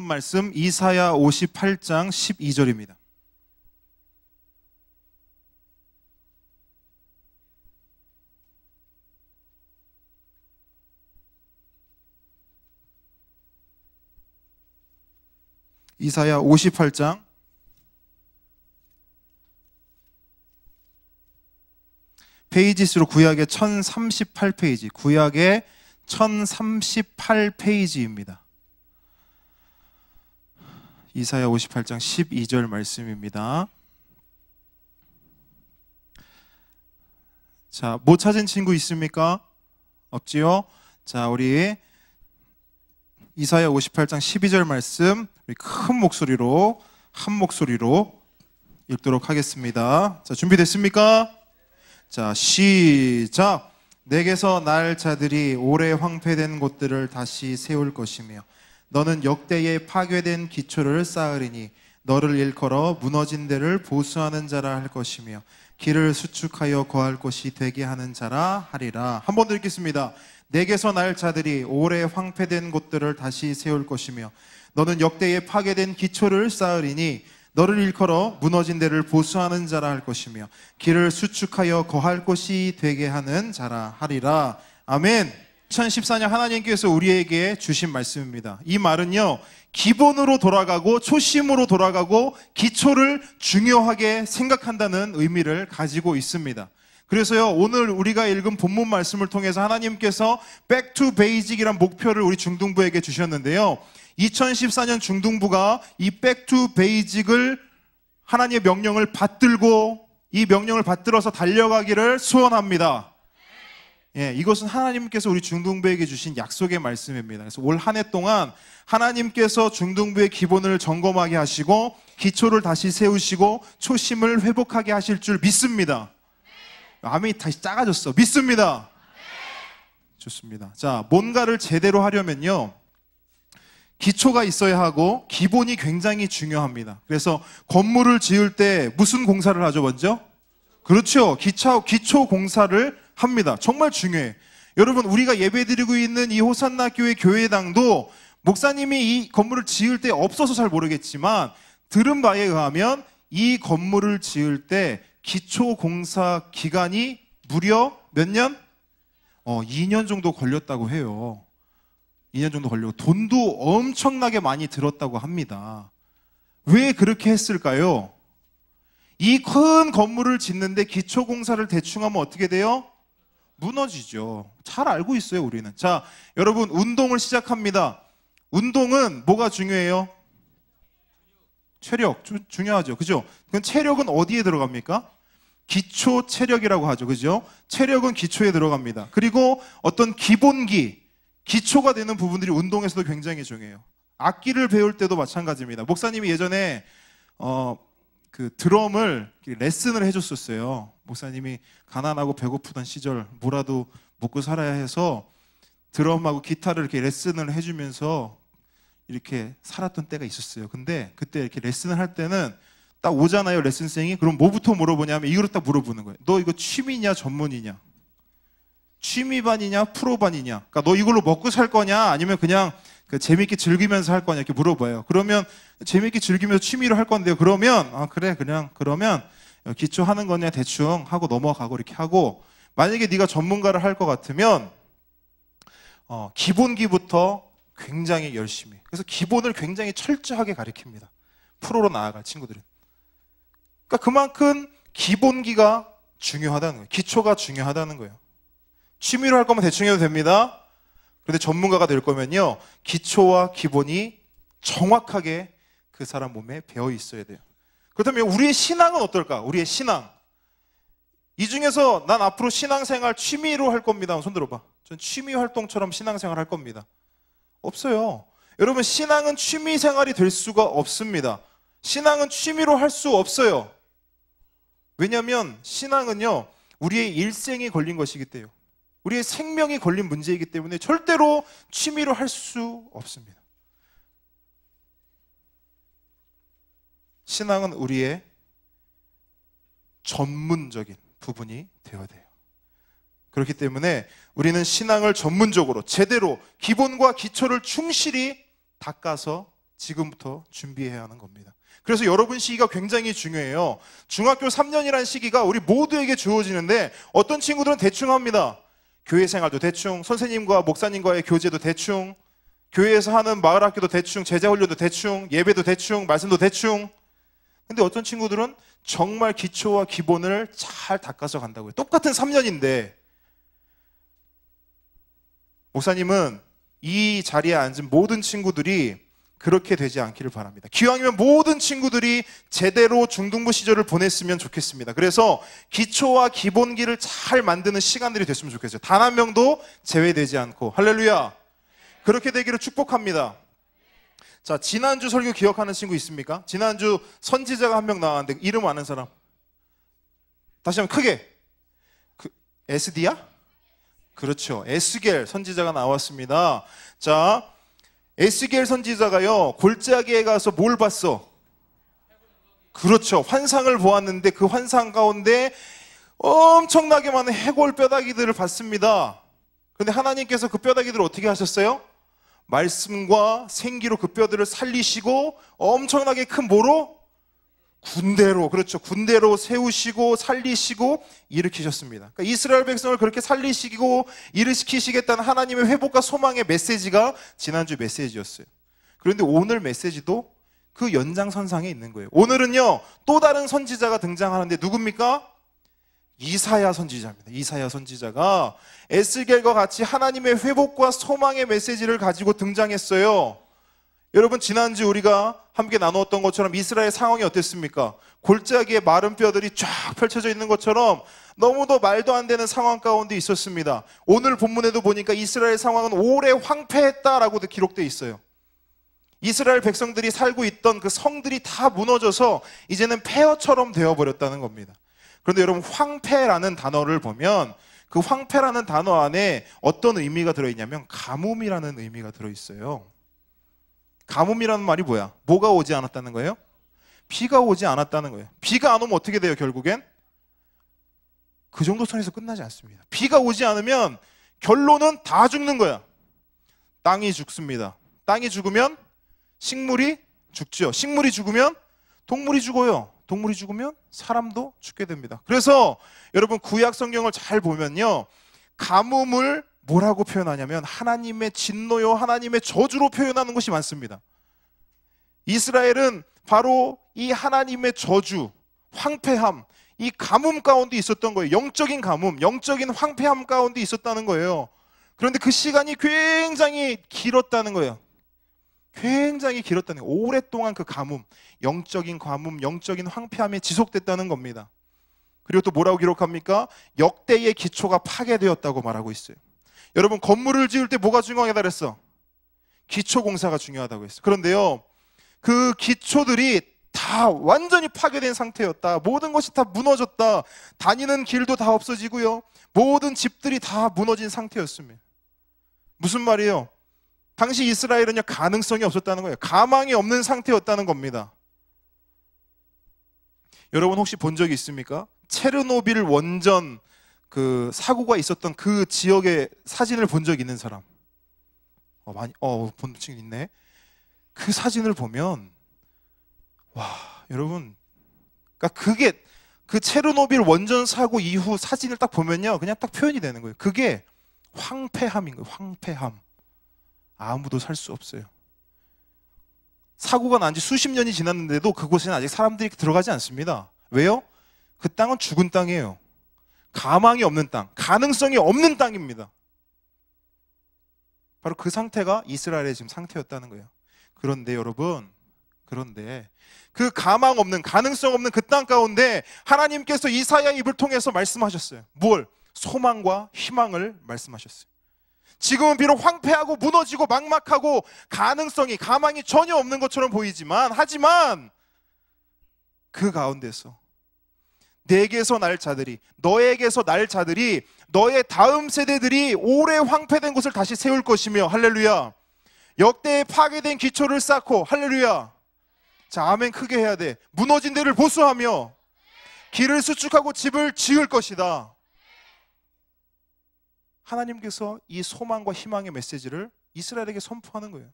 말씀 이사야 58장 12절입니다. 이사야 58장 페이지수로 구약의 1038페이지, 구약의 1038페이지입니다. 이사야 58장 12절 말씀입니다. 자, 못 찾은 친구 있습니까? 없지요? 자, 우리 이사야 58장 12절 말씀 우리 큰 목소리로 한 목소리로 읽도록 하겠습니다. 자, 준비됐습니까? 자, 시작! 내게서 날 자들이 오래 황폐된 곳들을 다시 세울 것이며 너는 역대에 파괴된 기초를 쌓으리니 너를 일컬어 무너진 데를 보수하는 자라 할 것이며 길을 수축하여 거할 곳이 되게 하는 자라 하리라. 한 번 더 읽겠습니다. 내게서 날 자들이 오래 황폐된 곳들을 다시 세울 것이며 너는 역대에 파괴된 기초를 쌓으리니 너를 일컬어 무너진 데를 보수하는 자라 할 것이며 길을 수축하여 거할 곳이 되게 하는 자라 하리라. 아멘. 2014년 하나님께서 우리에게 주신 말씀입니다. 이 말은요, 기본으로 돌아가고 초심으로 돌아가고 기초를 중요하게 생각한다는 의미를 가지고 있습니다. 그래서요, 오늘 우리가 읽은 본문 말씀을 통해서 하나님께서 Back to Basic이란 목표를 우리 중등부에게 주셨는데요, 2014년 중등부가 이 Back to Basic을 하나님의 명령을 받들고 이 명령을 받들어서 달려가기를 소원합니다. 예, 이것은 하나님께서 우리 중등부에게 주신 약속의 말씀입니다. 그래서 올 한 해 동안 하나님께서 중등부의 기본을 점검하게 하시고 기초를 다시 세우시고 초심을 회복하게 하실 줄 믿습니다. 아멘이 다시 작아졌어. 믿습니다. 좋습니다. 자, 뭔가를 제대로 하려면요, 기초가 있어야 하고 기본이 굉장히 중요합니다. 그래서 건물을 지을 때 무슨 공사를 하죠, 먼저? 그렇죠. 기초 공사를 합니다. 정말 중요해요. 여러분, 우리가 예배드리고 있는 이 호산나 교회 교회당도 목사님이 이 건물을 지을 때 없어서 잘 모르겠지만 들은 바에 의하면 이 건물을 지을 때 기초 공사 기간이 무려 몇 년? 2년 정도 걸렸다고 해요. 2년 정도 걸리고 돈도 엄청나게 많이 들었다고 합니다. 왜 그렇게 했을까요? 이 큰 건물을 짓는데 기초 공사를 대충 하면 어떻게 돼요? 무너지죠. 잘 알고 있어요, 우리는. 자, 여러분, 운동을 시작합니다. 운동은 뭐가 중요해요? 체력 중요하죠. 그죠? 그럼 체력은 어디에 들어갑니까? 기초 체력이라고 하죠. 그죠? 체력은 기초에 들어갑니다. 그리고 어떤 기본기, 기초가 되는 부분들이 운동에서도 굉장히 중요해요. 악기를 배울 때도 마찬가지입니다. 목사님이 예전에 그 드럼을 레슨을 해줬었어요. 목사님이 가난하고 배고프던 시절 뭐라도 먹고 살아야 해서 드럼하고 기타를 이렇게 레슨을 해주면서 이렇게 살았던 때가 있었어요. 근데 그때 이렇게 레슨을 할 때는 딱 오잖아요, 레슨생이. 그럼 뭐부터 물어보냐면 이거를 딱 물어보는 거예요. 너 이거 취미냐 전문이냐? 취미반이냐 프로반이냐? 그러니까 너 이걸로 먹고 살 거냐 아니면 그냥 재밌게 즐기면서 할 거냐 이렇게 물어봐요. 그러면 재밌게 즐기면서 취미로 할 건데요. 그러면 그래, 그냥 그러면 기초하는 거냐 대충 하고 넘어가고 이렇게 하고, 만약에 네가 전문가를 할 것 같으면 기본기부터 굉장히 열심히, 그래서 기본을 굉장히 철저하게 가르칩니다. 프로로 나아갈 친구들은. 그러니까 그만큼 기본기가 중요하다는 거예요. 기초가 중요하다는 거예요. 취미로 할 거면 대충 해도 됩니다. 그런데 전문가가 될 거면요, 기초와 기본이 정확하게 그 사람 몸에 배어 있어야 돼요. 그렇다면 우리의 신앙은 어떨까? 우리의 신앙. 이 중에서 난 앞으로 신앙생활 취미로 할 겁니다. 손 들어봐. 전 취미 활동처럼 신앙생활 할 겁니다. 없어요. 여러분, 신앙은 취미생활이 될 수가 없습니다. 신앙은 취미로 할 수 없어요. 왜냐하면 신앙은요, 우리의 일생이 걸린 것이기 때문에, 우리의 생명이 걸린 문제이기 때문에 절대로 취미로 할 수 없습니다. 신앙은 우리의 전문적인 부분이 되어야 돼요. 그렇기 때문에 우리는 신앙을 전문적으로 제대로 기본과 기초를 충실히 닦아서 지금부터 준비해야 하는 겁니다. 그래서 여러분 시기가 굉장히 중요해요. 중학교 3년이라는 시기가 우리 모두에게 주어지는데 어떤 친구들은 대충 합니다. 교회 생활도 대충, 선생님과 목사님과의 교제도 대충, 교회에서 하는 마을학교도 대충, 제자훈련도 대충, 예배도 대충, 말씀도 대충. 근데 어떤 친구들은 정말 기초와 기본을 잘 닦아서 간다고요. 똑같은 3년인데 목사님은 이 자리에 앉은 모든 친구들이 그렇게 되지 않기를 바랍니다. 기왕이면 모든 친구들이 제대로 중등부 시절을 보냈으면 좋겠습니다. 그래서 기초와 기본기를 잘 만드는 시간들이 됐으면 좋겠어요. 단 한 명도 제외되지 않고. 할렐루야. 그렇게 되기를 축복합니다. 자, 지난주 설교 기억하는 친구 있습니까? 지난주 선지자가 한 명 나왔는데 이름 아는 사람? 다시 한번 크게. 에스디야? 그렇죠. 에스겔 선지자가 나왔습니다. 자, 에스겔 선지자가요, 골짜기에 가서 뭘 봤어? 그렇죠. 환상을 보았는데 그 환상 가운데 엄청나게 많은 해골 뼈다귀들을 봤습니다. 그런데 하나님께서 그 뼈다귀들을 어떻게 하셨어요? 말씀과 생기로 그 뼈들을 살리시고 엄청나게 큰 뭐로? 군대로, 그렇죠. 군대로 세우시고 살리시고 일으키셨습니다. 그러니까 이스라엘 백성을 그렇게 살리시고 일으키시겠다는 하나님의 회복과 소망의 메시지가 지난주 메시지였어요. 그런데 오늘 메시지도 그 연장선상에 있는 거예요. 오늘은요, 또 다른 선지자가 등장하는데 누굽니까? 이사야 선지자입니다. 이사야 선지자가 에스겔과 같이 하나님의 회복과 소망의 메시지를 가지고 등장했어요. 여러분, 지난주 우리가 함께 나누었던 것처럼 이스라엘 상황이 어땠습니까? 골짜기에 마른 뼈들이 쫙 펼쳐져 있는 것처럼 너무도 말도 안 되는 상황 가운데 있었습니다. 오늘 본문에도 보니까 이스라엘 상황은 오래 황폐했다라고 기록되어 있어요. 이스라엘 백성들이 살고 있던 그 성들이 다 무너져서 이제는 폐허처럼 되어버렸다는 겁니다. 그런데 여러분, 황폐라는 단어를 보면 그 황폐라는 단어 안에 어떤 의미가 들어있냐면 가뭄이라는 의미가 들어있어요. 가뭄이라는 말이 뭐야? 뭐가 오지 않았다는 거예요? 비가 오지 않았다는 거예요. 비가 안 오면 어떻게 돼요, 결국엔? 그 정도 선에서 끝나지 않습니다. 비가 오지 않으면 결론은 다 죽는 거야. 땅이 죽습니다. 땅이 죽으면 식물이 죽죠. 식물이 죽으면 동물이 죽어요. 동물이 죽으면 사람도 죽게 됩니다. 그래서 여러분, 구약 성경을 잘 보면요, 가뭄을 뭐라고 표현하냐면 하나님의 진노요, 하나님의 저주로 표현하는 것이 많습니다. 이스라엘은 바로 이 하나님의 저주, 황폐함, 이 가뭄 가운데 있었던 거예요. 영적인 가뭄, 영적인 황폐함 가운데 있었다는 거예요. 그런데 그 시간이 굉장히 길었다는 거예요. 굉장히 길었다는 거예요. 오랫동안 그 가뭄, 영적인 황폐함이 지속됐다는 겁니다. 그리고 또 뭐라고 기록합니까? 역대의 기초가 파괴되었다고 말하고 있어요. 여러분, 건물을 지을 때 뭐가 중요하다 그랬어? 기초 공사가 중요하다고 했어요. 그런데요, 그 기초들이 다 완전히 파괴된 상태였다. 모든 것이 다 무너졌다. 다니는 길도 다 없어지고요, 모든 집들이 다 무너진 상태였습니다. 무슨 말이에요? 당시 이스라엘은요, 가능성이 없었다는 거예요. 가망이 없는 상태였다는 겁니다. 여러분, 혹시 본 적이 있습니까? 체르노빌 원전 그 사고가 있었던 그 지역의 사진을 본 적 있는 사람? 본 친구 있네. 그 사진을 보면, 와, 여러분, 그러니까 그게 그 체르노빌 원전 사고 이후 사진을 딱 보면요, 그냥 딱 표현이 되는 거예요. 그게 황폐함인 거예요. 황폐함. 아무도 살 수 없어요. 사고가 난 지 수십 년이 지났는데도 그곳에는 아직 사람들이 들어가지 않습니다. 왜요? 그 땅은 죽은 땅이에요. 가망이 없는 땅, 가능성이 없는 땅입니다. 바로 그 상태가 이스라엘의 지금 상태였다는 거예요. 그런데 여러분, 그 가망 없는, 가능성 없는 그 땅 가운데 하나님께서 이사야 입을 통해서 말씀하셨어요. 뭘? 소망과 희망을 말씀하셨어요. 지금은 비록 황폐하고 무너지고 막막하고 가능성이, 가망이 전혀 없는 것처럼 보이지만, 하지만 그 가운데서 내게서 날 자들이, 너에게서 날 자들이, 너의 다음 세대들이 오래 황폐된 곳을 다시 세울 것이며, 할렐루야. 역대의 파괴된 기초를 쌓고, 할렐루야. 자, 아멘 크게 해야 돼. 무너진 데를 보수하며 길을 수축하고 집을 지을 것이다. 하나님께서 이 소망과 희망의 메시지를 이스라엘에게 선포하는 거예요.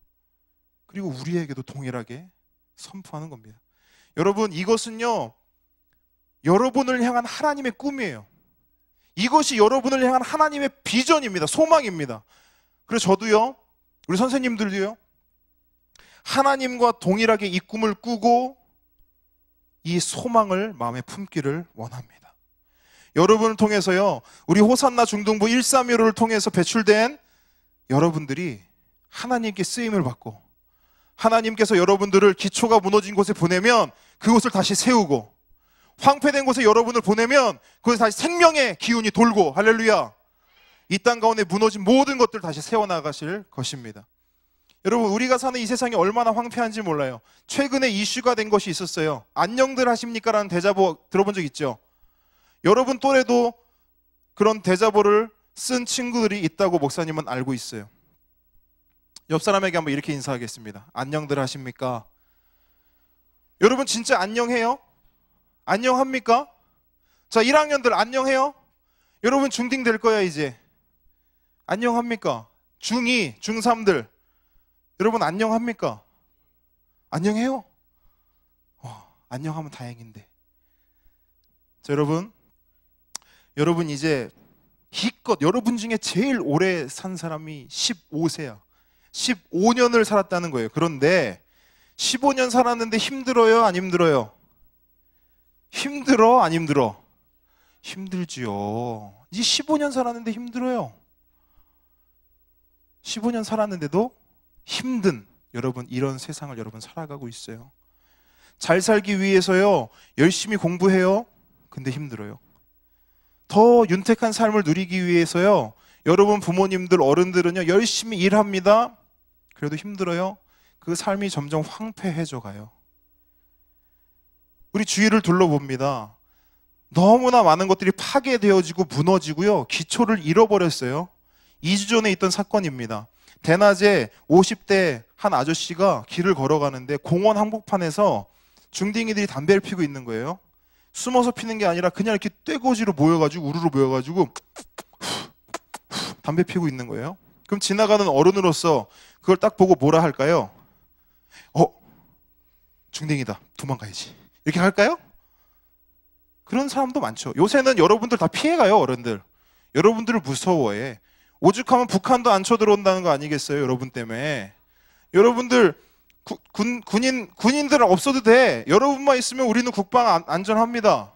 그리고 우리에게도 동일하게 선포하는 겁니다. 여러분, 이것은요, 여러분을 향한 하나님의 꿈이에요. 이것이 여러분을 향한 하나님의 비전입니다. 소망입니다. 그래서 저도요, 우리 선생님들도요, 하나님과 동일하게 이 꿈을 꾸고 이 소망을 마음에 품기를 원합니다. 여러분을 통해서요, 우리 호산나 중등부 131호를 통해서 배출된 여러분들이 하나님께 쓰임을 받고, 하나님께서 여러분들을 기초가 무너진 곳에 보내면 그곳을 다시 세우고, 황폐된 곳에 여러분을 보내면 그곳에 다시 생명의 기운이 돌고, 할렐루야, 이 땅 가운데 무너진 모든 것들을 다시 세워나가실 것입니다. 여러분, 우리가 사는 이 세상이 얼마나 황폐한지 몰라요. 최근에 이슈가 된 것이 있었어요. 안녕들 하십니까? 라는 대자보 들어본 적 있죠? 여러분 또래도 그런 대자보를 쓴 친구들이 있다고 목사님은 알고 있어요. 옆 사람에게 한번 이렇게 인사하겠습니다. 안녕들 하십니까? 여러분 진짜 안녕해요? 안녕합니까? 자, 1학년들 안녕해요? 여러분 중딩 될 거야 이제. 안녕합니까? 중2, 중3들 여러분 안녕합니까? 안녕해요? 안녕하면 다행인데. 자, 여러분 이제 기껏 여러분 중에 제일 오래 산 사람이 15세야. 15년을 살았다는 거예요. 그런데 15년 살았는데 힘들어요? 안 힘들어요? 힘들어? 안 힘들어? 힘들지요. 이제 15년 살았는데 힘들어요. 15년 살았는데도 힘든, 여러분 이런 세상을 여러분 살아가고 있어요. 잘 살기 위해서요 열심히 공부해요. 근데 힘들어요. 더 윤택한 삶을 누리기 위해서요 여러분 부모님들 어른들은요 열심히 일합니다. 그래도 힘들어요. 그 삶이 점점 황폐해져 가요. 우리 주위를 둘러봅니다. 너무나 많은 것들이 파괴되어지고 무너지고요 기초를 잃어버렸어요. 2주 전에 있던 사건입니다. 대낮에 50대 한 아저씨가 길을 걸어가는데 공원 한복판에서 중딩이들이 담배를 피고 있는 거예요. 숨어서 피는 게 아니라 그냥 이렇게 떼거지로 모여가지고 우르르 모여가지고 담배 피고 있는 거예요. 그럼 지나가는 어른으로서 그걸 딱 보고 뭐라 할까요? 중딩이다, 도망가야지, 이렇게 할까요? 그런 사람도 많죠. 요새는 여러분들 다 피해가요. 어른들 여러분들을 무서워해. 오죽하면 북한도 안 쳐들어온다는 거 아니겠어요? 여러분 때문에. 여러분들 군인들은 없어도 돼. 여러분만 있으면 우리는 국방 안전합니다.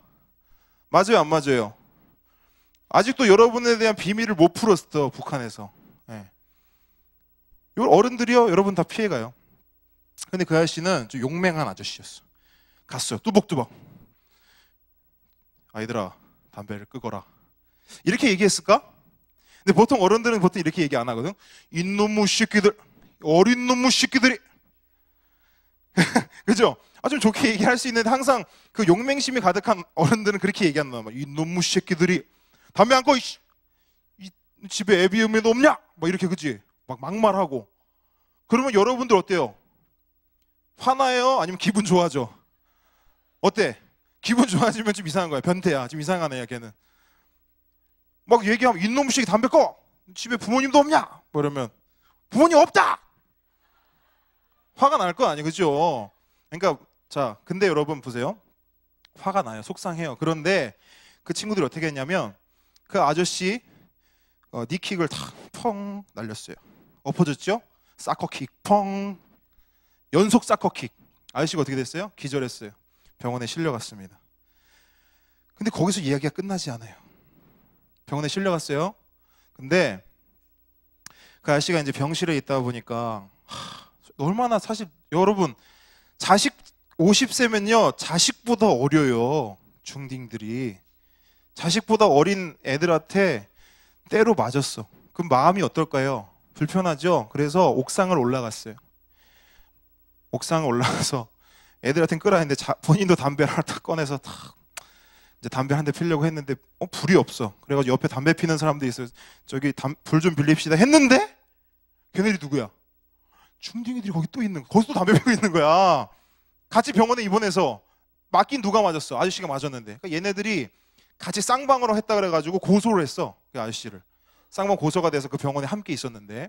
맞아요, 안 맞아요? 아직도 여러분에 대한 비밀을 못 풀었어, 북한에서. 네. 어른들이요, 여러분 다 피해가요. 근데 그 아저씨는 좀 용맹한 아저씨였어. 갔어요, 뚜벅뚜벅. 아이들아, 담배를 끄거라, 이렇게 얘기했을까? 근데 보통 어른들은 보통 이렇게 얘기 안 하거든. 이놈의 새끼들, 어린 놈의 새끼들이. 그죠? 좀 좋게 얘기할 수 있는데 항상 그 용맹심이 가득한 어른들은 그렇게 얘기한단 말이야. 이놈의 새끼들이 담배 안 꺼, 이 집에 애비 음에도 없냐? 막 이렇게, 그치? 막 막말하고. 그러면 여러분들 어때요? 화나요? 아니면 기분 좋아져? 어때? 기분 좋아지면 좀 이상한 거야. 변태야, 좀 이상한 애야 걔는. 막 얘기하면 이놈의 새끼 담배 꺼, 집에 부모님도 없냐? 뭐 이러면 부모님 없다! 화가 날 거 아니에요, 그죠? 그러니까 자, 근데 여러분 보세요. 화가 나요, 속상해요. 그런데 그 친구들이 어떻게 했냐면 그 아저씨 니킥을 탁 펑 날렸어요. 엎어졌죠? 사커킥 펑, 연속 사커킥. 아저씨가 어떻게 됐어요? 기절했어요. 병원에 실려갔습니다. 근데 거기서 이야기가 끝나지 않아요. 병원에 실려갔어요. 근데 그 아저씨가 이제 병실에 있다 보니까 얼마나, 사실 여러분 자식 50세면요 자식보다 어려요. 중딩들이 자식보다 어린 애들한테 때로 맞았어. 그럼 마음이 어떨까요? 불편하죠. 그래서 옥상을 올라갔어요. 옥상을 올라가서 애들한테 끄라 했는데 본인도 담배를 하나 딱 꺼내서 탁 이제 담배 한 대 피려고 했는데 불이 없어. 그래가지고 옆에 담배 피는 사람도 있어요. 저기 불 좀 빌립시다 했는데 걔네들이 누구야? 중딩이들이 거기 또 있는 거야. 거기서 또 담배 피고 있는 거야. 같이 병원에 입원해서 맞긴 누가 맞았어? 아저씨가 맞았는데. 그러니까 얘네들이 같이 쌍방으로 했다 그래가지고 고소를 했어. 그 아저씨를. 쌍방 고소가 돼서 그 병원에 함께 있었는데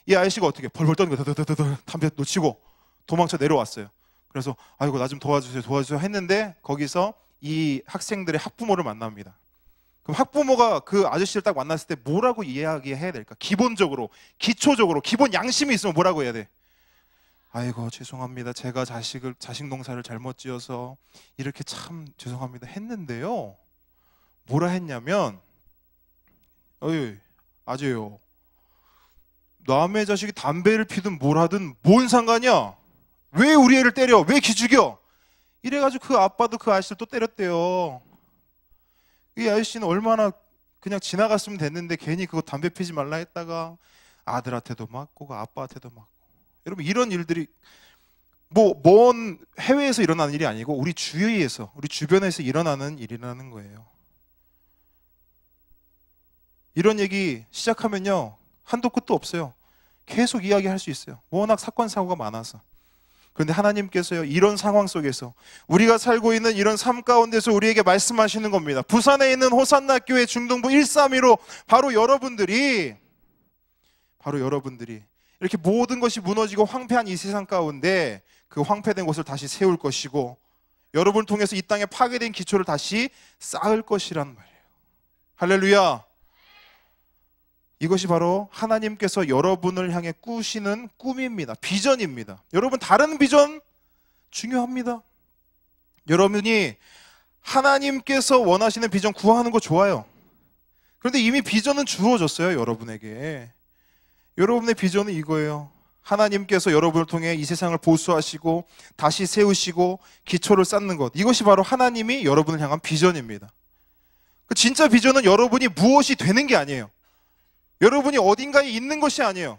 이 아저씨가 어떻게 벌벌 떠는 거야. 담배 놓치고 도망쳐 내려왔어요. 그래서 아이고 나 좀 도와주세요 했는데 거기서 이 학생들의 학부모를 만납니다. 그럼 학부모가 그 아저씨를 딱 만났을 때 뭐라고 이야기해야 될까? 기본적으로, 기초적으로, 기본 양심이 있으면 뭐라고 해야 돼? 아이고 죄송합니다. 제가 자식 농사를 잘못 지어서 이렇게 참 죄송합니다 했는데요. 뭐라 했냐면, 어이 아재요. 남의 자식이 담배를 피든 뭘 하든 뭔 상관이야? 왜 우리 애를 때려? 왜 기죽여? 이래가지고 그 아빠도 그 아저씨를 또 때렸대요. 이 아저씨는 얼마나 그냥 지나갔으면 됐는데 괜히 그거 담배 피지 말라 했다가 아들한테도 맞고 아빠한테도 맞고. 여러분 이런 일들이 뭐 먼 해외에서 일어나는 일이 아니고 우리 주위에서, 우리 주변에서 일어나는 일이라는 거예요. 이런 얘기 시작하면요 한도 끝도 없어요. 계속 이야기할 수 있어요. 워낙 사건 사고가 많아서. 그런데 하나님께서요 이런 상황 속에서 우리가 살고 있는 이런 삶 가운데서 우리에게 말씀하시는 겁니다. 부산에 있는 호산나 교회 중등부 132로 바로 여러분들이 이렇게 모든 것이 무너지고 황폐한 이 세상 가운데 그 황폐된 곳을 다시 세울 것이고 여러분을 통해서 이 땅에 파괴된 기초를 다시 쌓을 것이란 말이에요. 할렐루야. 이것이 바로 하나님께서 여러분을 향해 꾸시는 꿈입니다. 비전입니다. 여러분 다른 비전 중요합니다. 여러분이 하나님께서 원하시는 비전 구하는 거 좋아요. 그런데 이미 비전은 주어졌어요. 여러분에게. 여러분의 비전은 이거예요. 하나님께서 여러분을 통해 이 세상을 보수하시고 다시 세우시고 기초를 쌓는 것. 이것이 바로 하나님이 여러분을 향한 비전입니다. 진짜 비전은 여러분이 무엇이 되는 게 아니에요. 여러분이 어딘가에 있는 것이 아니에요.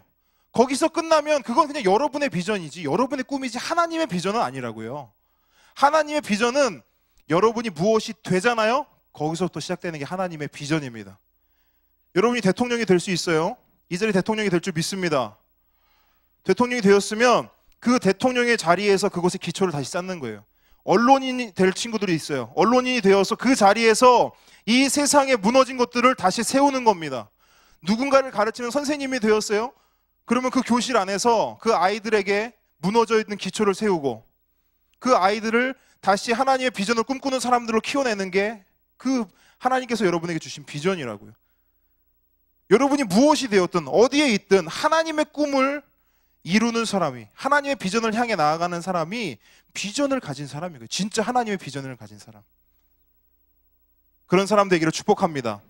거기서 끝나면 그건 그냥 여러분의 비전이지 여러분의 꿈이지 하나님의 비전은 아니라고요. 하나님의 비전은 여러분이 무엇이 되잖아요. 거기서부터 시작되는 게 하나님의 비전입니다. 여러분이 대통령이 될 수 있어요. 이 자리 대통령이 될 줄 믿습니다. 대통령이 되었으면 그 대통령의 자리에서 그곳의 기초를 다시 쌓는 거예요. 언론인이 될 친구들이 있어요. 언론인이 되어서 그 자리에서 이 세상에 무너진 것들을 다시 세우는 겁니다. 누군가를 가르치는 선생님이 되었어요. 그러면 그 교실 안에서 그 아이들에게 무너져 있는 기초를 세우고 그 아이들을 다시 하나님의 비전을 꿈꾸는 사람들로 키워내는 게 그 하나님께서 여러분에게 주신 비전이라고요. 여러분이 무엇이 되었든 어디에 있든 하나님의 꿈을 이루는 사람이, 하나님의 비전을 향해 나아가는 사람이 비전을 가진 사람이고요. 진짜 하나님의 비전을 가진 사람. 그런 사람 되기를 축복합니다.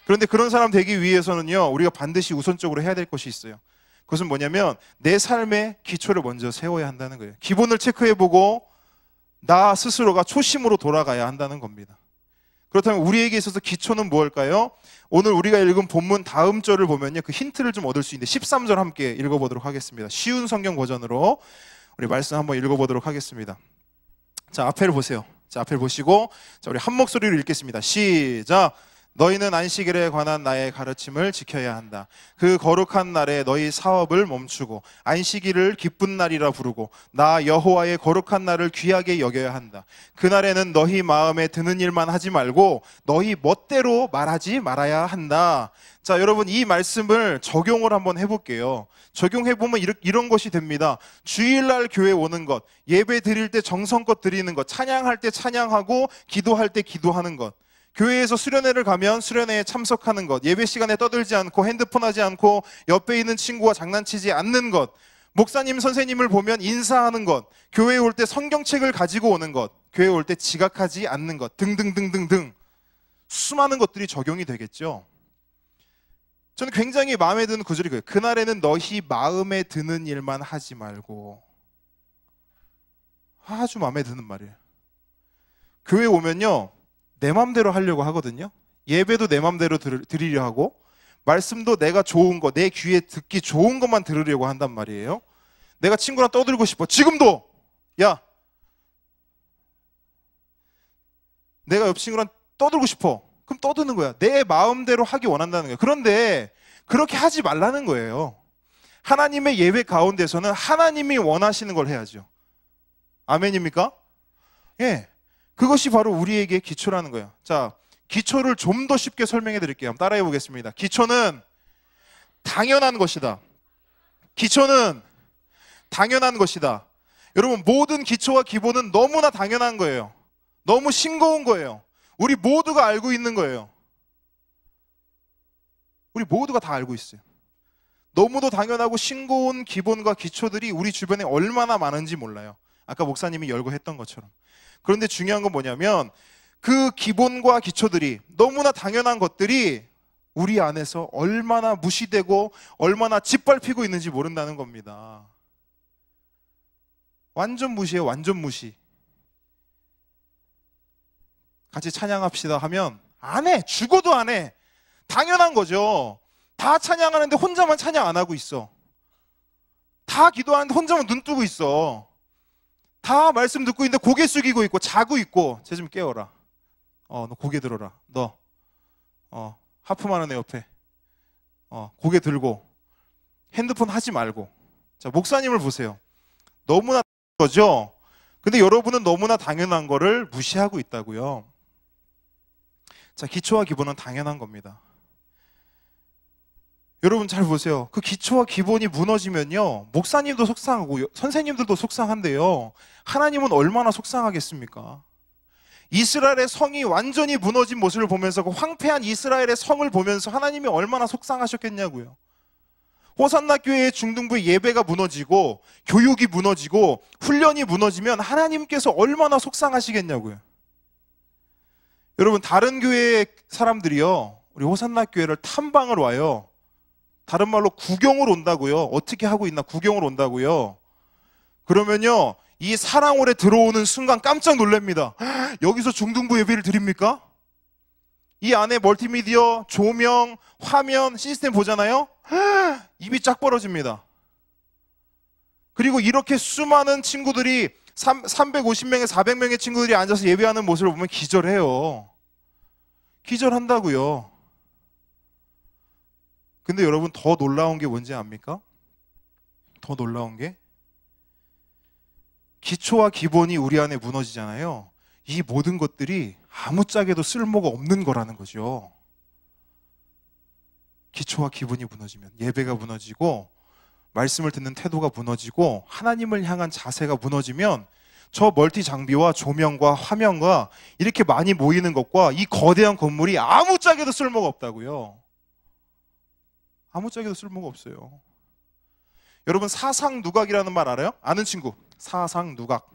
그런데 그런 사람 되기 위해서는요 우리가 반드시 우선적으로 해야 될 것이 있어요. 그것은 뭐냐면 내 삶의 기초를 먼저 세워야 한다는 거예요. 기본을 체크해보고 나 스스로가 초심으로 돌아가야 한다는 겁니다. 그렇다면 우리에게 있어서 기초는 무엇일까요? 오늘 우리가 읽은 본문 다음 절을 보면요 그 힌트를 좀 얻을 수 있는데 13절 함께 읽어보도록 하겠습니다. 쉬운 성경 버전으로 우리 말씀 한번 읽어보도록 하겠습니다. 자 앞에를 보세요. 자 앞을 보시고 자 우리 한 목소리로 읽겠습니다. 시작. 너희는 안식일에 관한 나의 가르침을 지켜야 한다. 그 거룩한 날에 너희 사업을 멈추고 안식일을 기쁜 날이라 부르고 나 여호와의 거룩한 날을 귀하게 여겨야 한다. 그날에는 너희 마음에 드는 일만 하지 말고 너희 멋대로 말하지 말아야 한다. 자 여러분 이 말씀을 적용을 한번 해볼게요. 적용해보면 이런 것이 됩니다. 주일날 교회 오는 것, 예배 드릴 때 정성껏 드리는 것, 찬양할 때 찬양하고 기도할 때 기도하는 것, 교회에서 수련회를 가면 수련회에 참석하는 것, 예배 시간에 떠들지 않고 핸드폰 하지 않고 옆에 있는 친구와 장난치지 않는 것, 목사님 선생님을 보면 인사하는 것, 교회에 올 때 성경책을 가지고 오는 것, 교회에 올 때 지각하지 않는 것 등등등등등 수많은 것들이 적용이 되겠죠. 저는 굉장히 마음에 드는 구절이 그래요. 그날에는 너희 마음에 드는 일만 하지 말고. 아주 마음에 드는 말이에요. 교회 오면요 내 맘대로 하려고 하거든요. 예배도 내 맘대로 드리려 하고 말씀도 내가 좋은 거, 내 귀에 듣기 좋은 것만 들으려고 한단 말이에요. 내가 친구랑 떠들고 싶어. 지금도 야 내가 옆 친구랑 떠들고 싶어. 그럼 떠드는 거야. 내 마음대로 하기 원한다는 거예요. 그런데 그렇게 하지 말라는 거예요. 하나님의 예배 가운데서는 하나님이 원하시는 걸 해야죠. 아멘입니까? 예. 그것이 바로 우리에게 기초라는 거예요. 자, 기초를 좀 더 쉽게 설명해 드릴게요. 한번 따라해 보겠습니다. 기초는 당연한 것이다. 기초는 당연한 것이다. 여러분, 모든 기초와 기본은 너무나 당연한 거예요. 너무 싱거운 거예요. 우리 모두가 알고 있는 거예요. 우리 모두가 다 알고 있어요. 너무도 당연하고 싱거운 기본과 기초들이 우리 주변에 얼마나 많은지 몰라요. 아까 목사님이 열고 했던 것처럼. 그런데 중요한 건 뭐냐면 그 기본과 기초들이, 너무나 당연한 것들이 우리 안에서 얼마나 무시되고 얼마나 짓밟히고 있는지 모른다는 겁니다. 완전 무시해요. 완전 무시. 같이 찬양합시다 하면 안 해. 죽어도 안 해. 당연한 거죠. 다 찬양하는데 혼자만 찬양 안 하고 있어. 다 기도하는데 혼자만 눈 뜨고 있어. 다 말씀 듣고 있는데 고개 숙이고 있고 자고 있고. 쟤 좀 깨워라. 너 고개 들어라. 너 하품하는 애 옆에 고개 들고 핸드폰 하지 말고. 자, 목사님을 보세요. 너무나 거죠. 근데 여러분은 너무나 당연한 거를 무시하고 있다고요. 자, 기초와 기본은 당연한 겁니다. 여러분 잘 보세요. 그 기초와 기본이 무너지면요, 목사님도 속상하고 선생님들도 속상한데요, 하나님은 얼마나 속상하겠습니까? 이스라엘의 성이 완전히 무너진 모습을 보면서, 그 황폐한 이스라엘의 성을 보면서 하나님이 얼마나 속상하셨겠냐고요. 호산나 교회의 중등부의 예배가 무너지고 교육이 무너지고 훈련이 무너지면 하나님께서 얼마나 속상하시겠냐고요. 여러분, 다른 교회의 사람들이요, 우리 호산나 교회를 탐방을 와요. 다른 말로 구경을 온다고요. 어떻게 하고 있나 구경을 온다고요. 그러면요, 이 사랑홀에 들어오는 순간 깜짝 놀랍니다. 여기서 중등부 예배를 드립니까? 이 안에 멀티미디어, 조명, 화면, 시스템 보잖아요. 입이 쫙 벌어집니다. 그리고 이렇게 수많은 친구들이 350명에 400명의 친구들이 앉아서 예배하는 모습을 보면 기절해요. 기절한다고요. 근데 여러분, 더 놀라운 게 뭔지 압니까? 더 놀라운 게, 기초와 기본이 우리 안에 무너지잖아요. 이 모든 것들이 아무짝에도 쓸모가 없는 거라는 거죠. 기초와 기본이 무너지면 예배가 무너지고 말씀을 듣는 태도가 무너지고 하나님을 향한 자세가 무너지면 저 멀티 장비와 조명과 화면과 이렇게 많이 모이는 것과 이 거대한 건물이 아무짝에도 쓸모가 없다고요. 아무짝에도 쓸모가 없어요. 여러분, 사상누각이라는 말 알아요? 아는 친구. 사상누각.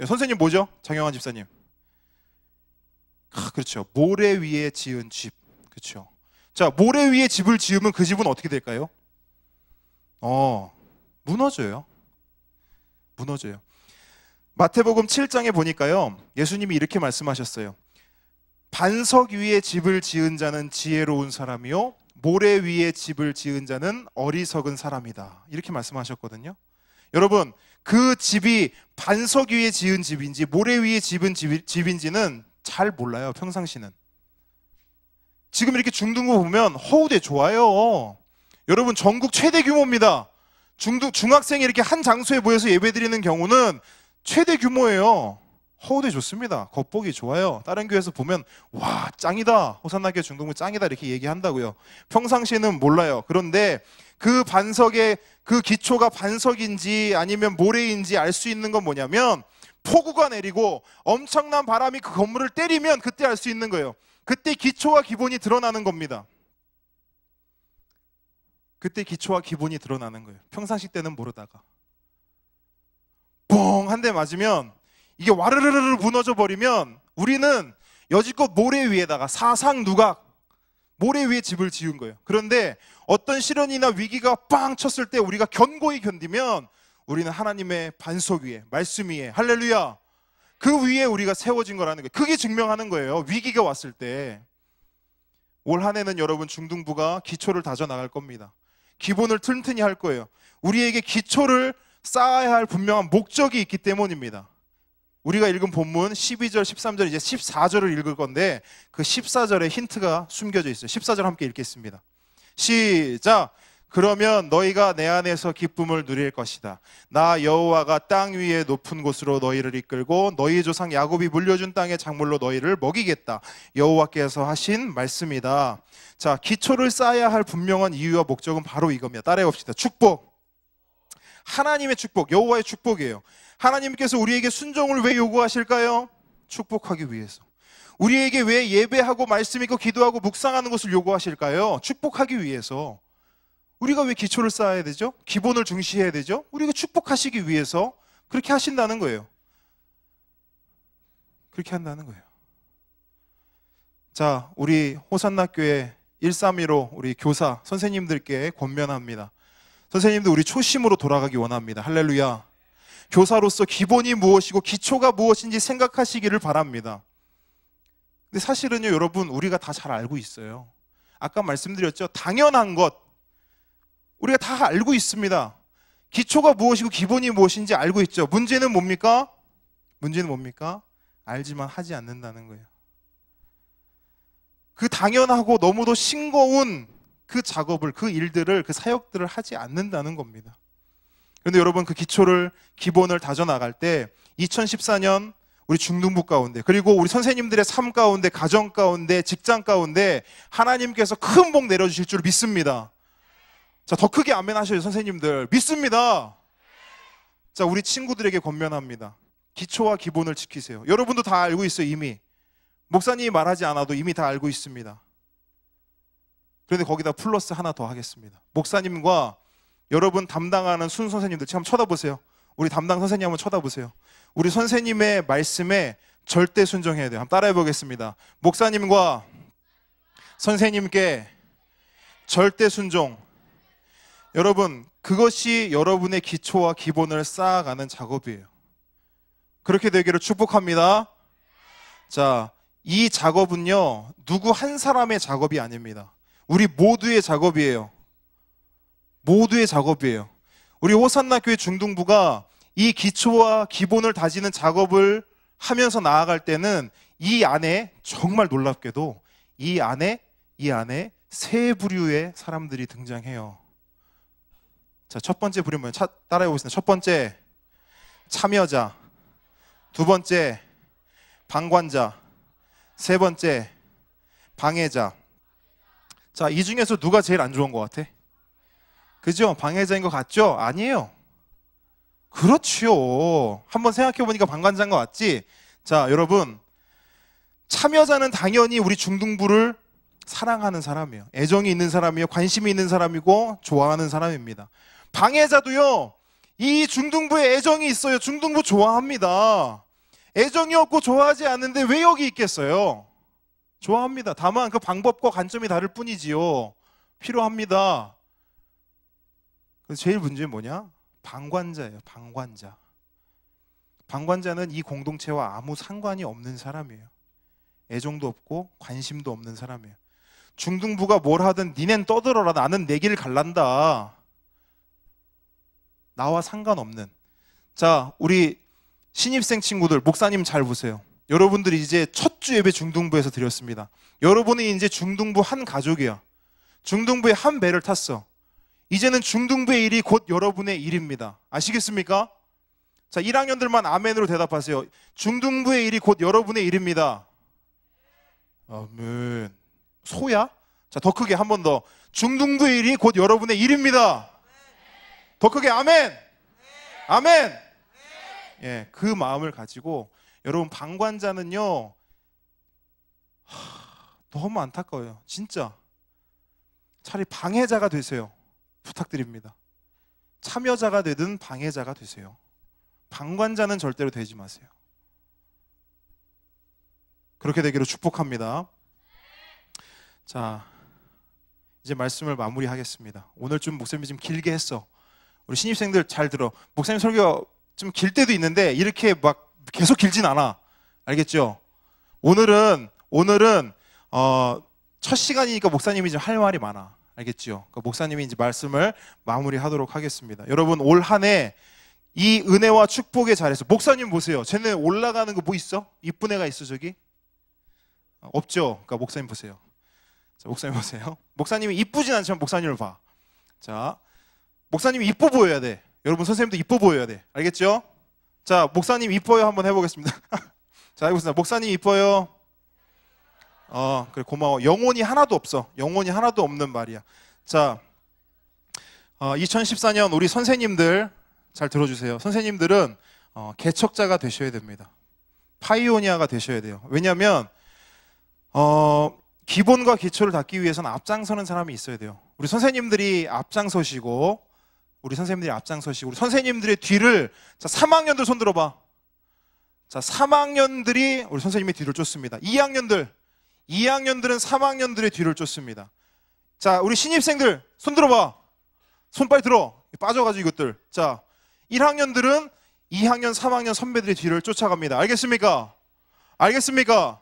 선생님 뭐죠? 장영환 집사님. 그렇죠. 모래 위에 지은 집. 그렇죠. 자, 모래 위에 집을 지으면 그 집은 어떻게 될까요? 무너져요. 무너져요. 마태복음 7장에 보니까요, 예수님이 이렇게 말씀하셨어요. 반석 위에 집을 지은 자는 지혜로운 사람이요, 모래 위에 집을 지은 자는 어리석은 사람이다. 이렇게 말씀하셨거든요. 여러분, 그 집이 반석 위에 지은 집인지 모래 위에 지은 집인지는 잘 몰라요. 평상시는. 지금 이렇게 중등부 보면 허우대 좋아요. 여러분, 전국 최대 규모입니다. 중학생이 이렇게 한 장소에 모여서 예배드리는 경우는 최대 규모예요. 허우대 좋습니다. 겉보기 좋아요. 다른 교회에서 보면 와, 짱이다, 호산나교회 중등부 짱이다, 이렇게 얘기한다고요. 평상시에는 몰라요. 그런데 그 반석의 그 기초가 반석인지 아니면 모래인지 알 수 있는 건 뭐냐면, 폭우가 내리고 엄청난 바람이 그 건물을 때리면 그때 알 수 있는 거예요. 그때 기초와 기본이 드러나는 겁니다. 그때 기초와 기본이 드러나는 거예요. 평상시 때는 모르다가 뻥 한 대 맞으면, 이게 와르르르 무너져 버리면 우리는 여지껏 모래 위에다가, 사상누각, 모래 위에 집을 지은 거예요. 그런데 어떤 시련이나 위기가 빵 쳤을 때 우리가 견고히 견디면 우리는 하나님의 반석 위에, 말씀 위에, 할렐루야, 그 위에 우리가 세워진 거라는 거예요. 그게 증명하는 거예요. 위기가 왔을 때. 올 한 해는 여러분, 중등부가 기초를 다져 나갈 겁니다. 기본을 튼튼히 할 거예요. 우리에게 기초를 쌓아야 할 분명한 목적이 있기 때문입니다. 우리가 읽은 본문 12절, 13절, 이제 14절을 읽을 건데 그 14절에 힌트가 숨겨져 있어요. 14절 함께 읽겠습니다. 시작! 그러면 너희가 내 안에서 기쁨을 누릴 것이다. 나 여호와가 땅 위에 높은 곳으로 너희를 이끌고 너희 조상 야곱이 물려준 땅의 작물로 너희를 먹이겠다. 여호와께서 하신 말씀이다. 자, 기초를 쌓아야 할 분명한 이유와 목적은 바로 이겁니다. 따라해 봅시다. 축복. 하나님의 축복, 여호와의 축복이에요. 하나님께서 우리에게 순종을 왜 요구하실까요? 축복하기 위해서. 우리에게 왜 예배하고 말씀 읽고 기도하고 묵상하는 것을 요구하실까요? 축복하기 위해서. 우리가 왜 기초를 쌓아야 되죠? 기본을 중시해야 되죠? 우리가 축복하시기 위해서 그렇게 하신다는 거예요. 그렇게 한다는 거예요. 자, 우리 호산나 교회 131호 우리 교사 선생님들께 권면합니다. 선생님들 우리 초심으로 돌아가기 원합니다. 할렐루야. 교사로서 기본이 무엇이고 기초가 무엇인지 생각하시기를 바랍니다. 근데 사실은요, 여러분, 우리가 다 잘 알고 있어요. 아까 말씀드렸죠. 당연한 것 우리가 다 알고 있습니다. 기초가 무엇이고 기본이 무엇인지 알고 있죠. 문제는 뭡니까? 문제는 뭡니까? 알지만 하지 않는다는 거예요. 그 당연하고 너무도 싱거운 그 작업을, 그 일들을, 그 사역들을 하지 않는다는 겁니다. 그런데 여러분, 그 기초를, 기본을 다져나갈 때 2014년 우리 중등부 가운데, 그리고 우리 선생님들의 삶 가운데, 가정 가운데, 직장 가운데 하나님께서 큰 복 내려주실 줄 믿습니다. 자, 더 크게 아멘 하셔요, 선생님들. 믿습니다. 자, 우리 친구들에게 권면합니다. 기초와 기본을 지키세요. 여러분도 다 알고 있어요, 이미. 목사님이 말하지 않아도 이미 다 알고 있습니다. 그런데 거기다 플러스 하나 더 하겠습니다. 목사님과 여러분 담당하는 순 선생님들 한번 쳐다보세요. 우리 담당 선생님 한번 쳐다보세요. 우리 선생님의 말씀에 절대 순종해야 돼요. 한번 따라해 보겠습니다. 목사님과 선생님께 절대 순종. 여러분, 그것이 여러분의 기초와 기본을 쌓아가는 작업이에요. 그렇게 되기를 축복합니다. 자, 이 작업은요, 누구 한 사람의 작업이 아닙니다. 우리 모두의 작업이에요. 모두의 작업이에요. 우리 호산나 교회 중등부가 이 기초와 기본을 다지는 작업을 하면서 나아갈 때는 이 안에 정말 놀랍게도 이 안에 세 부류의 사람들이 등장해요. 자, 첫 번째 부류 뭐예요? 따라해 보겠습니다. 첫 번째, 참여자. 두 번째, 방관자. 세 번째, 방해자. 자, 이 중에서 누가 제일 안 좋은 것 같아? 그죠? 방해자인 것 같죠? 아니에요. 그렇지요. 한번 생각해 보니까 방관자인 것 같지? 자, 여러분, 참여자는 당연히 우리 중등부를 사랑하는 사람이에요. 애정이 있는 사람이에요. 관심이 있는 사람이고 좋아하는 사람입니다. 방해자도요, 이 중등부에 애정이 있어요. 중등부 좋아합니다. 애정이 없고 좋아하지 않는데 왜 여기 있겠어요? 좋아합니다. 다만 그 방법과 관점이 다를 뿐이지요. 필요합니다. 그래서 제일 문제는 뭐냐? 방관자예요. 방관자. 방관자는 이 공동체와 아무 상관이 없는 사람이에요. 애정도 없고 관심도 없는 사람이에요. 중등부가 뭘 하든 니넨 떠들어라. 나는 내 길 갈란다. 나와 상관없는. 자, 우리 신입생 친구들, 목사님 잘 보세요. 여러분들이 이제 첫 주 예배 중등부에서 드렸습니다. 여러분이 이제 중등부 한 가족이야. 중등부의 한 배를 탔어. 이제는 중등부의 일이 곧 여러분의 일입니다. 아시겠습니까? 자, 1학년들만 아멘으로 대답하세요. 중등부의 일이 곧 여러분의 일입니다. 아멘. 소야? 자, 더 크게 한 번 더. 중등부의 일이 곧 여러분의 일입니다. 더 크게 아멘. 아멘. 예, 그 마음을 가지고 여러분, 방관자는요, 너무 안타까워요. 진짜. 차라리 방해자가 되세요. 부탁드립니다. 참여자가 되든 방해자가 되세요. 방관자는 절대로 되지 마세요. 그렇게 되기를 축복합니다. 자, 이제 말씀을 마무리하겠습니다. 오늘 좀 목사님이 좀 길게 했어. 우리 신입생들 잘 들어. 목사님 설교 좀 길 때도 있는데 이렇게 막 계속 길진 않아. 알겠죠? 오늘은 첫 시간이니까 목사님이 좀 할 말이 많아. 알겠죠? 그러니까 목사님이 이제 말씀을 마무리하도록 하겠습니다. 여러분, 올 한 해 이 은혜와 축복의 자리에서 목사님 보세요. 쟤네 올라가는 거 뭐 있어? 이쁜 애가 있어 저기? 없죠? 그러니까 목사님 보세요. 자, 목사님 보세요. 목사님이 이쁘진 않지만 목사님을 봐. 자, 목사님이 이뻐 보여야 돼. 여러분 선생님도 이뻐 보여야 돼. 알겠죠? 자, 목사님 이뻐요 한번 해보겠습니다. 자, 해보겠습니다. 목사님 이뻐요. 그래, 고마워. 영혼이 하나도 없어. 영혼이 하나도 없는 말이야. 자, 2014년 우리 선생님들 잘 들어주세요. 선생님들은 개척자가 되셔야 됩니다. 파이오니아가 되셔야 돼요. 왜냐하면 기본과 기초를 닦기 위해서는 앞장서는 사람이 있어야 돼요. 우리 선생님들이 앞장서시고 우리 선생님들의 뒤를, 자, 3학년들 손 들어봐. 자, 3학년들이 우리 선생님의 뒤를 쫓습니다. 2학년들은 3학년들의 뒤를 쫓습니다. 자, 우리 신입생들 손 들어봐. 손 빨리 들어. 빠져가지고 이것들. 자, 1학년들은 2학년, 3학년 선배들의 뒤를 쫓아갑니다. 알겠습니까? 알겠습니까?